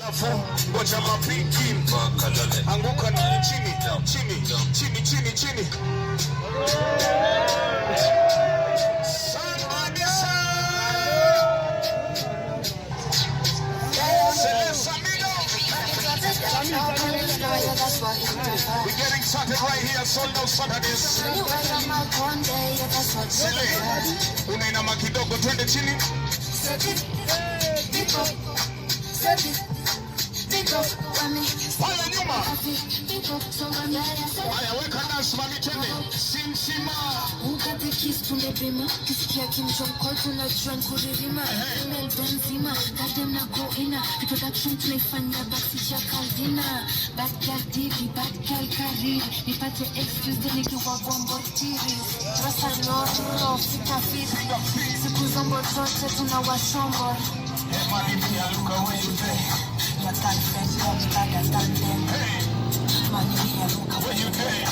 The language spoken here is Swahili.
alafu ngoja mapiki anguka na chini chini chini chini chini. We're getting started right here, Soul Saturdays. Unainama kidogo, twende chini. Pale nyuma. Haya, weka nasi mami, twende. Simsima. Ukate kiss tunebema, kisikia kimchom call tunajua nkuririma. Email benzima, goddamn na go ina. Production tunaifanya backstage ya kaldina. Bad girl TV, bad girl kariri. Nipate excuse nikiwa bombo tiri. Rasa loro, sitafiri. Siku zombo zote tunawashombo. Hey, money, me, I look away today. Your girlfriend, you understand them. Hey, Money, me, I look away. where you there?